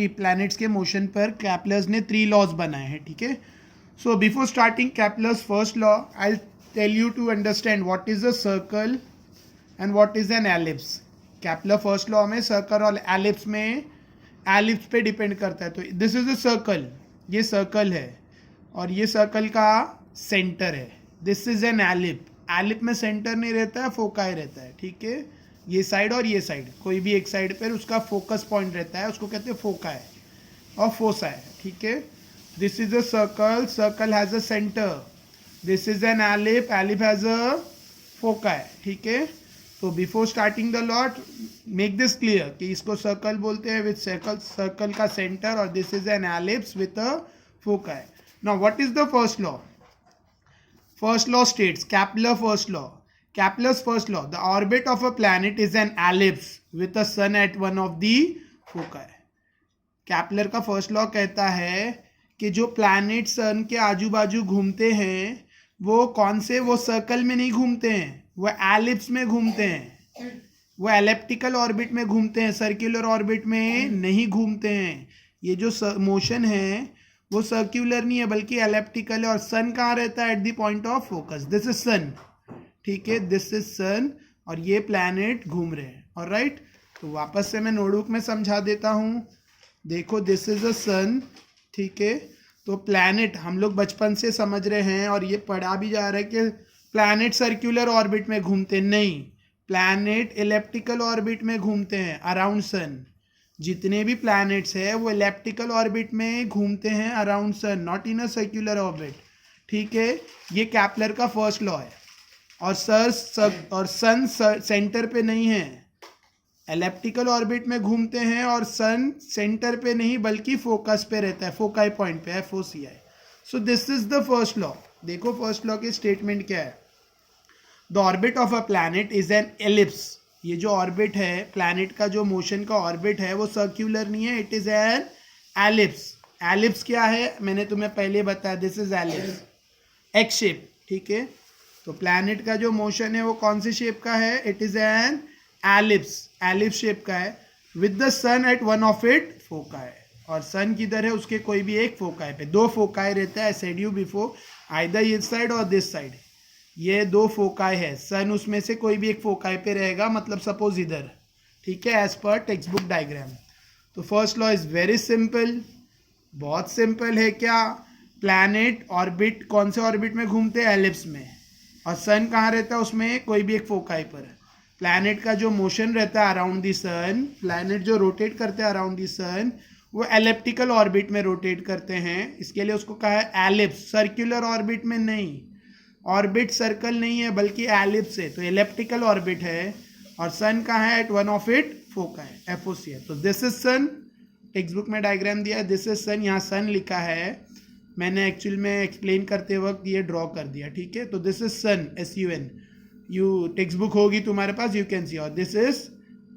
Planets के motion पर Kepler's ने 3 लॉज बनाए हैं, ठीक है। So before starting Kepler's first law, I tell you to understand what is a circle and what is an ellipse. Kepler first law में circle और ellipse में, एलिप्स पे डिपेंड करता है। तो दिस इज अ सर्कल, ये circle है और ये सर्कल का सेंटर है। This is an ellipse, ellipse में सेंटर नहीं रहता है, फोकाई रहता है, ठीक है। ये साइड और ये साइड, कोई भी एक साइड पर उसका फोकस पॉइंट रहता है, उसको कहते हैं फोकाई और फोसाई, ठीक है। This is a circle, circle has a centre. This is an ellipse, ellipse has a foci, ठीक है। तो before starting the lot make this clear कि इसको सर्कल बोलते हैं विद सर्कल, सर्कल का सेंटर, और this is an ellipse with a foci. Now what is the first law? First law states, Kepler first law. Kepler's first law, the orbit of a planet is an ellipse with the sun at one of the foci. Kepler का first law कहता है कि जो planet सन के आजू बाजू घूमते हैं वो कौन से, वो सर्कल में नहीं घूमते हैं, वो एलिप्स में घूमते हैं, वो एलिप्टिकल ऑर्बिट में घूमते हैं, सर्कुलर ऑर्बिट में नहीं घूमते हैं। ये जो मोशन है वो सर्क्यूलर नहीं है बल्कि एलिप्टिकल है। और सन कहाँ रहता है? At the point of focus. This is sun, ठीक है, दिस इज सन, और ये प्लैनेट घूम रहे हैं। ऑलराइट, तो वापस से मैं नोटबुक में समझा देता हूँ। देखो, दिस इज अ सन, ठीक है। तो प्लैनेट हम लोग बचपन से समझ रहे हैं और ये पढ़ा भी जा रहा है कि प्लैनेट सर्क्यूलर ऑर्बिट में घूमते नहीं, प्लैनेट एलिप्टिकल ऑर्बिट में घूमते हैं अराउंड सन। जितने भी प्लैनेट्स है वो एलिप्टिकल ऑर्बिट में घूमते हैं around sun, not in a circular orbit, ठीक है। ये कैपलर का फर्स्ट लॉ है। और सन सेंटर पे नहीं है, एलिप्टिकल ऑर्बिट में घूमते हैं और सन सेंटर पे नहीं बल्कि फोकस पे रहता है, फोकाई पॉइंट पे, FOCI। So this is the first law. देखो फर्स्ट लॉ की स्टेटमेंट क्या है। The orbit of a planet is an ellipse. ये जो ऑर्बिट है, प्लैनेट का जो मोशन का ऑर्बिट है वो सर्क्यूलर नहीं है, it is an ellipse. Ellipse क्या है मैंने तुम्हें पहले बताया, this is ellipse, x shape, ठीक है। तो प्लैनेट का जो मोशन है वो कौन सी शेप का है? It is an ellipse, ellipse shape का है, with the sun at one of it foci. और सन किधर है? उसके कोई भी एक फोकाई पे। दो फोकाई रहता है, said you before, either this side और दिस साइड। ये दो फोकाई है, सन उसमें से कोई भी एक फोकाई पे रहेगा, मतलब सपोज इधर, ठीक है, as per textbook diagram. तो first law is very simple, बहुत सिंपल है। क्या? प्लैनेट ऑर्बिट, कौन से ऑर्बिट में घूमते हैं? एलिप्स में। और सन कहाँ रहता है? उसमें कोई भी एक फोकाई पर। प्लैनेट का जो मोशन रहता है अराउंड द सन, प्लैनेट जो रोटेट करते हैं अराउंड द सन, वो एलिप्टिकल ऑर्बिट में रोटेट करते हैं, इसके लिए उसको कहा है एलिप्स, सर्कुलर ऑर्बिट में नहीं। ऑर्बिट सर्कल नहीं है बल्कि एलिप्स है, तो एलिप्टिकल ऑर्बिट है। और सन कहाँ है? At one of it foci, FOCI। तो this is sun, text book में डायग्राम दिया है, दिस इज सन, यहाँ सन लिखा है, मैंने एक्चुअल में एक्सप्लेन करते वक्त ये ड्रॉ कर दिया, ठीक है। तो this is sun, SUN, you text book होगी तुम्हारे पास, यू कैन सी। और दिस इज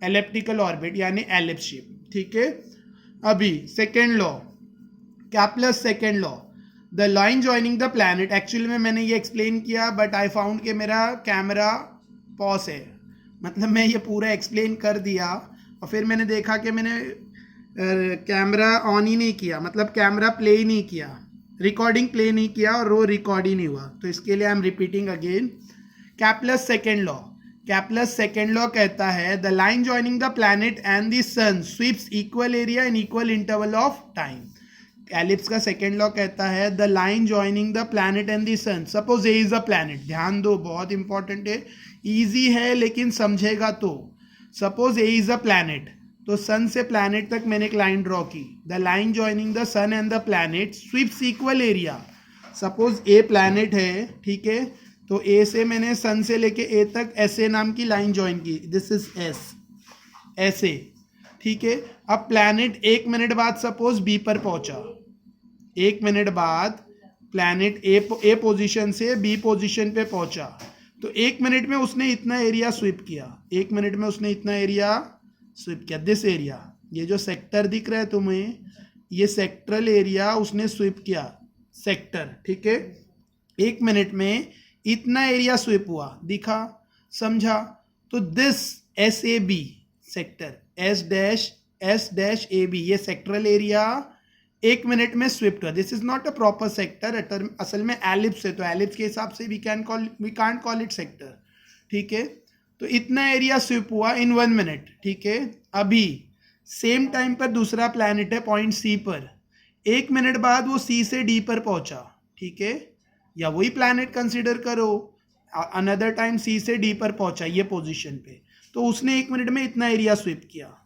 एलिप्टिकल ऑर्बिट यानी एलिप्स शेप, ठीक है। अभी second law, Kepler's second law, the line joining the planet. Actually में मैंने ये एक्सप्लेन किया बट आई फाउंड कि मेरा कैमरा पॉज है, मतलब मैं ये पूरा एक्सप्लेन कर दिया और फिर मैंने देखा कि मैंने कैमरा ऑन ही नहीं किया, मतलब कैमरा प्ले ही नहीं किया, रिकॉर्डिंग प्ले नहीं किया और वो रिकॉर्ड ही नहीं हुआ। तो इसके लिए I am repeating again. Kepler's second law, Kepler's second law कहता है the line joining the planet and the sun sweeps equal area in equal interval of time. Ellipse का सेकेंड लॉ कहता है the line joining the planet and the sun, suppose A is a planet, ध्यान दो बहुत important है, easy है लेकिन समझेगा तो। Suppose A is a planet, तो सन से प्लैनेट तक मैंने एक लाइन ड्रॉ की, the line joining the sun and the planet sweeps equal area. Suppose A planet है, ठीक है, तो ए से मैंने सन से लेके ए तक ऐसे नाम की लाइन ज्वाइन की, दिस इज एस, ऐसे, ठीक है। अब प्लैनेट 1 मिनट बाद सपोज बी पर पहुंचा, 1 मिनट बाद प्लैनेट ए पोजीशन से बी पोजीशन पे पहुंचा, तो 1 मिनट में उसने इतना एरिया स्वीप किया, 1 मिनट में उसने इतना एरिया स्वीप किया, दिस एरिया, ये जो सेक्टर दिख रहा है तुम्हें, ये सेक्टरल एरिया उसने स्वीप किया, सेक्टर, ठीक है। 1 मिनट में इतना एरिया स्वीप हुआ, दिखा, समझा। तो this SAB sector, S dash S dash A B, ये सेक्टरल एरिया 1 मिनट में स्विप्ट हुआ. This is not a proper sector, असल में एलिप्स है, तो एलिप्स के हिसाब से we can't call it sector. ठीक है, तो इतना एरिया स्विप हुआ इन 1 मिनट. ठीक है, अभी सेम टाइम पर दूसरा प्लैनेट है पॉइंट सी पर, 1 मिनट बाद वो सी से डी पर पहुंचा. ठीक है, या वही प्लैनेट कंसिडर करो, अनदर टाइम सी से डी पर पहुंचा ये पोजीशन पे, तो उसने 1 मिनट में इतना एरिया स्विप किया.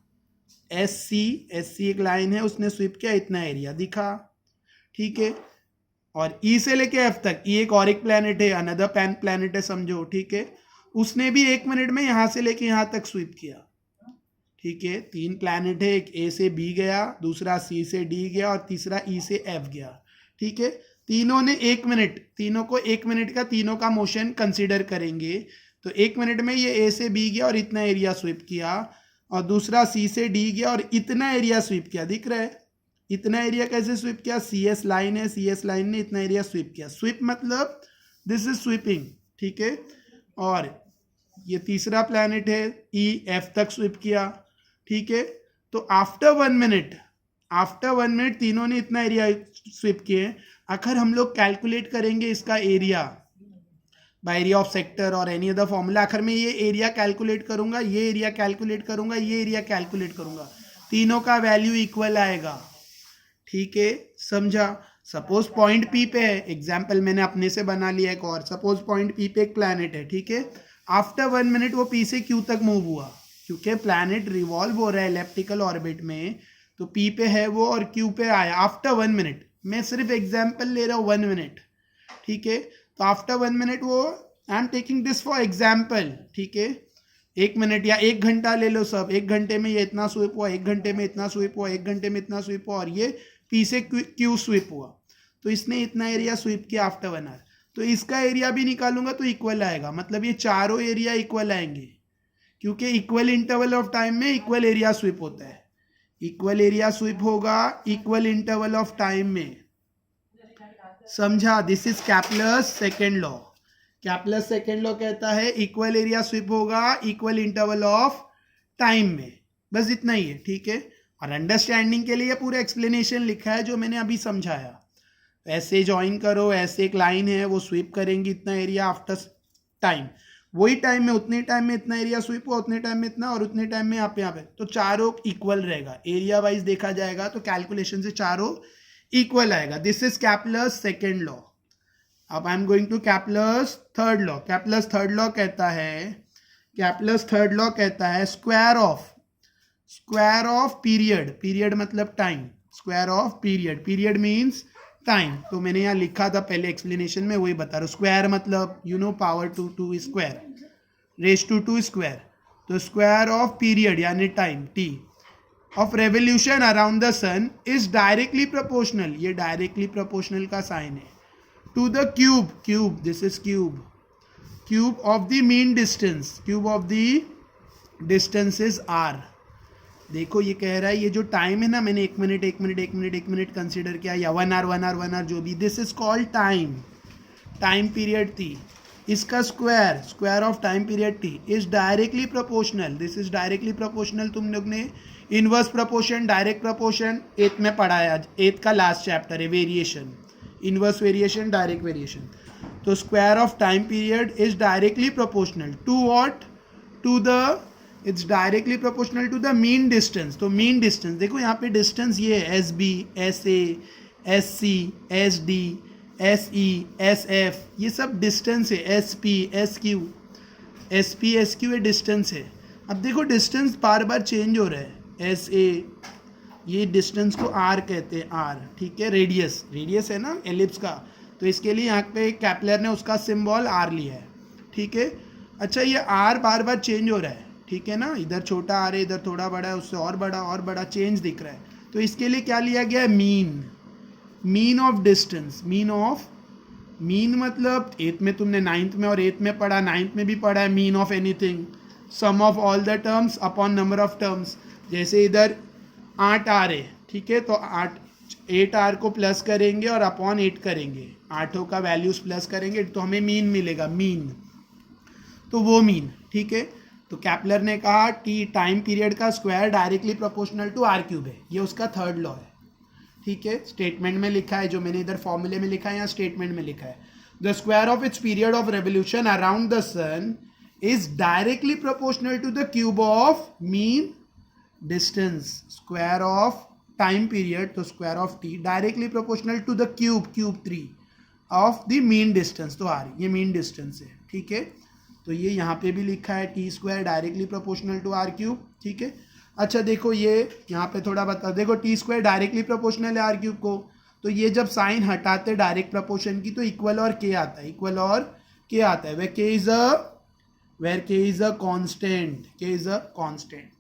एस सी एक लाइन है, उसने स्विप किया, इतना एरिया दिखा. ठीक है, और ई से लेके एफ तक, ई एक और एक प्लैनेट है, अनदर प्लैनेट है समझो. ठीक है, उसने भी 1 मिनट में यहां से लेके यहां तक स्विप किया. ठीक है, 3 प्लैनेट है, एक ए से बी गया, दूसरा सी से डी गया और तीसरा ई से एफ गया. ठीक है, तीनों ने 1 मिनट, तीनों को 1 मिनट का तीनों का मोशन कंसिडर करेंगे, तो 1 मिनट में ये ए से बी गया और इतना एरिया स्विप किया, और दूसरा सी से डी गया और इतना एरिया स्विप किया. दिख रहा है इतना एरिया कैसे स्विप किया, सी एस लाइन है, सी एस लाइन ने इतना एरिया स्विप किया. स्विप मतलब दिस इज स्विपिंग. ठीक है, और ये तीसरा प्लैनेट है, ई एफ तक स्विप किया. ठीक है, तो आफ्टर 1 मिनट तीनों ने इतना एरिया स्विप किए. अगर हम लोग कैलकुलेट करेंगे इसका area by area of sector और एनी अदर फॉर्मूला, आखिर में ये एरिया कैलकुलेट करूंगा, ये एरिया कैलकुलेट करूंगा, ये एरिया कैलकुलेट करूंगा, तीनों का वैल्यू इक्वल आएगा. ठीक है, समझा. सपोज पॉइंट पी पे है, एग्जाम्पल मैंने अपने से बना लिया एक और, सपोज पॉइंट पी पे एक प्लैनेट है. ठीक है, आफ्टर 1 मिनट वो पी से क्यू तक मूव हुआ, क्योंकि प्लैनेट रिवॉल्व हो रहा है इलेप्टिकल ऑर्बिट में, तो पी पे है वो और क्यू पे आया आफ्टर 1 मिनट. मैं सिर्फ एग्जाम्पल ले रहा हूँ 1 मिनट. ठीक है, तो आफ्टर 1 मिनट वो, I am taking this for example. ठीक है, 1 मिनट या 1 घंटा ले लो सब, 1 घंटे में ये इतना स्विप हुआ, 1 घंटे में इतना स्विप हुआ, 1 घंटे में इतना स्विप हुआ, और ये पी से क्यू स्विप हुआ, तो इसने इतना एरिया स्विप किया आफ्टर 1 आवर. तो इसका एरिया भी निकालूंगा तो इक्वल आएगा, मतलब ये चारों एरिया इक्वल आएंगे, क्योंकि इक्वल इंटरवल ऑफ टाइम में इक्वल एरिया स्विप होता है. इक्वल एरिया स्विप होगा इक्वल इंटरवल ऑफ टाइम में. समझा. This is Kepler's second law. Kepler's second law कहता है इक्वल एरिया स्विप होगा इक्वल इंटरवल ऑफ टाइम में. बस इतना ही है. ठीक है, और अंडरस्टैंडिंग के लिए पूरा एक्सप्लेनेशन लिखा है जो मैंने अभी समझाया. ऐसे ज्वाइन करो, ऐसे एक लाइन है, वो स्वीप करेंगी इतना एरिया आफ्टर टाइम, वही टाइम में उतने टाइम में इतना एरिया स्वीप हुआ, उतने टाइम में इतना, और उतने टाइम में यहाँ पे, तो चारों इक्वल रहेगा. एरिया वाइज देखा जाएगा तो कैलकुलेशन से चारों इक्वल आएगा. This is Kepler's second law. अब I am going to Kepler's third law. Kepler's third law कहता है स्क्वायर ऑफ पीरियड मतलब time. Square of period means time. तो मैंने यहाँ लिखा था पहले एक्सप्लेनेशन में, वही बता रहा हूँ. स्क्वायर मतलब power to 2 square raise to 2 square. तो स्क्वायर ऑफ पीरियड यानी time T of revolution around the sun is directly proportional, ये डायरेक्टली प्रोपोर्शनल का साइन है, to the cube this is cube of the mean distance. Cube of the distance is R. देखो ये कह रहा है ये जो टाइम है ना, मैंने 1 मिनट कंसिडर किया, या 1 आवर जो भी, this is called time period T. इसका square of time period T is directly proportional. This is directly proportional. तुम लोग ने inverse proportion, direct proportion 8th में पढ़ा है, आज 8th का लास्ट चैप्टर है, variation, inverse variation, direct variation. तो square of time period is directly proportional to what, to the, it's directly proportional to the mean distance. तो mean distance देखो यहाँ पे डिस्टेंस ये है, S B, S A, S C, S D, S E, S F, ये सब distance है. S P, S Q ये डिस्टेंस है. अब देखो डिस्टेंस बार बार चेंज हो रहा है. एस ए, ये डिस्टेंस को आर कहते हैं, आर. ठीक है, रेडियस है ना एलिप्स का, तो इसके लिए यहाँ पे कैपलर ने उसका सिंबल आर लिया है. ठीक है, अच्छा ये आर बार बार चेंज हो रहा है. ठीक है ना, इधर छोटा आर है, इधर थोड़ा बड़ा है, उससे और बड़ा चेंज दिख रहा है. तो इसके लिए क्या लिया गया है, मीन ऑफ डिस्टेंस. मीन मतलब 8th में तुमने 9th में और 8th में पढ़ा, 9th में भी पढ़ा है, mean of anything, sum of all the terms upon number of terms. जैसे इधर 8 आर है, ठीक है, तो 8 आर को प्लस करेंगे और अपॉन 8 करेंगे, 8 का वैल्यूज प्लस करेंगे तो हमें मीन मिलेगा, मीन. तो वो मीन. ठीक है, तो कैपलर ने कहा टी टाइम पीरियड का square directly proportional to R cube है, ये उसका थर्ड लॉ है, ठीक है। स्टेटमेंट में लिखा है, जो मैंने इधर फॉर्मूले में लिखा है या स्टेटमेंट में लिखा है, the square of its period of revolution around the sun is directly proportional to the cube of mean distance. Square of time period, तो square of T directly proportional to the cube 3 of the mean distance, तो R ये mean distance है, ठीक है। तो ये यहाँ पे भी लिखा है T square directly proportional to R cube, ठीक है। अच्छा देखो ये यहाँ पे थोड़ा बता, देखो टी स्क्वायर डायरेक्टली प्रोपोर्शनल है आर क्यूब को, तो ये जब साइन हटाते डायरेक्ट प्रोपोर्शन की तो इक्वल और के आता है, इक्वल और के आता है, वेर के इज अ कांस्टेंट, के इज अ कांस्टेंट।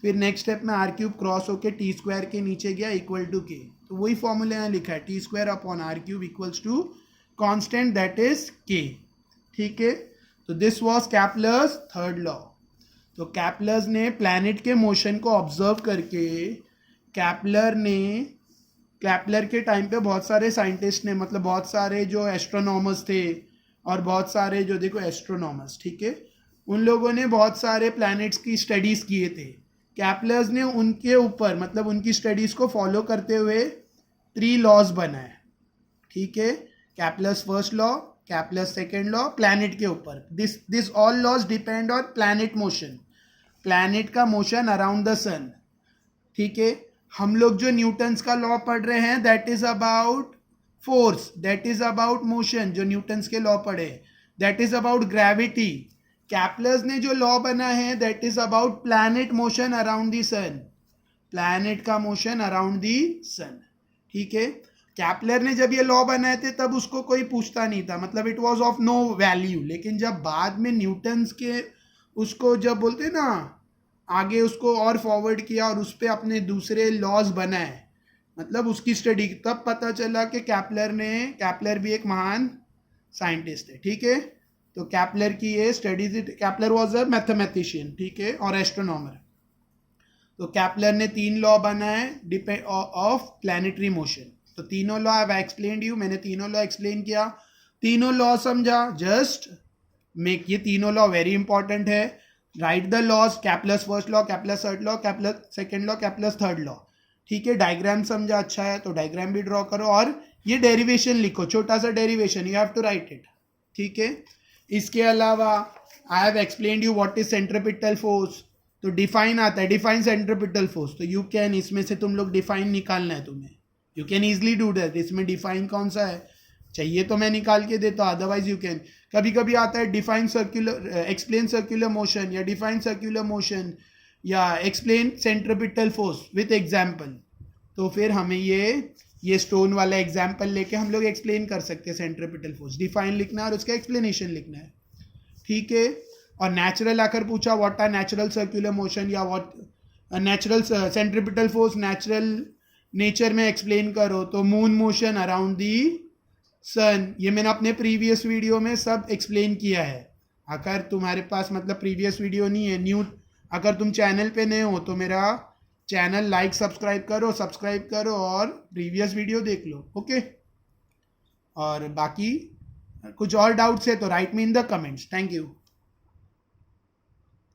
फिर नेक्स्ट स्टेप में आर क्यूब क्रॉस होके टी स्क्वायर के नीचे गया इक्वल टू के, तो वही फॉर्मूले यहाँ लिखा है T square upon R cube equals to constant that is K, ठीक है। तो this was Kepler's third law. तो कैपलर्स ने प्लैनेट के मोशन को ऑब्जर्व करके, कैपलर के टाइम पे बहुत सारे साइंटिस्ट ने, मतलब बहुत सारे जो एस्ट्रोनॉमर्स थे और बहुत सारे जो देखो एस्ट्रोनॉमर्स, ठीक है, उन लोगों ने बहुत सारे प्लैनेट्स की स्टडीज किए थे। कैपलर्स ने उनके ऊपर, मतलब उनकी स्टडीज को फॉलो करते हुए 3 लॉज बनाए, ठीक है। Kepler's first law, Kepler's second law, planet के ऊपर। This all laws depend on planet motion, planet का मोशन अराउंड द सन, ठीक है। हम लोग जो न्यूटन्स का लॉ पढ़ रहे हैं that is about force, that is about motion, जो न्यूटन्स के लॉ पढ़े that is about gravity. Kepler's ने जो लॉ बना है that is about planet motion around the sun, planet का मोशन अराउंड द सन, ठीक है। कैपलर ने जब ये लॉ बनाए थे तब उसको कोई पूछता नहीं था, मतलब it was of no value. लेकिन जब बाद में न्यूटन्स के उसको जब बोलते ना आगे उसको और फॉरवर्ड किया और उस पर अपने दूसरे लॉज बनाए, मतलब उसकी स्टडी, तब पता चला कि कैपलर भी एक महान साइंटिस्ट है, ठीक है। तो कैपलर की ये स्टडीज, कैपलर वाज अ मैथमेटिशियन, ठीक है, और एस्ट्रोनॉमर। तो कैपलर ने 3 लॉ बनाए ऑफ प्लैनेटरी मोशन। तो तीनों लॉ आई एक्सप्लेन्ड यू, मैंने तीनों लॉ एक्सप्लेन किया, तीनों लॉ समझा, जस्ट मेक, ये तीनों लॉ वेरी इंपॉर्टेंट है। Write the laws, Kepler's first law, Kepler's third law, Kepler second law, Kepler's third law, ठीक है। डायग्राम समझा, अच्छा है तो डायग्राम भी ड्रॉ करो और ये डेरिवेशन लिखो, छोटा सा derivation, you have to write it, ठीक है। इसके अलावा I have explained you what is centripetal force, तो डिफाइन आता है, डिफाइन सेंट्रीपिटल फोर्स, तो यू कैन, इसमें से तुम लोग डिफाइन निकालना है तुम्हें, you can easily do that. इसमें डिफाइन कौन सा है चाहिए तो मैं निकाल के देता हूँ, अदरवाइज यू कैन। कभी कभी आता है define circular, explain circular motion, या डिफाइन सर्कुलर मोशन, या explain centripetal force with example. तो फिर हमें ये स्टोन वाला एग्जाम्पल लेके हम लोग एक्सप्लेन कर सकते हैं सेंट्रीपिटल फोर्स, डिफाइन लिखना है और उसका एक्सप्लेनेशन लिखना है, ठीक है। और नेचुरल आकर पूछा what are natural circular motion, या what natural centripetal force, natural nature में एक्सप्लेन करो, तो moon motion around the sun, ये मैंने अपने प्रीवियस वीडियो में सब एक्सप्लेन किया है। अगर तुम्हारे पास मतलब प्रीवियस वीडियो नहीं है, न्यू, अगर तुम चैनल पे नए हो तो मेरा चैनल लाइक सब्सक्राइब करो और प्रीवियस वीडियो देख लो, ओके। और बाकी कुछ और डाउट्स है तो right me in the comments, thank you.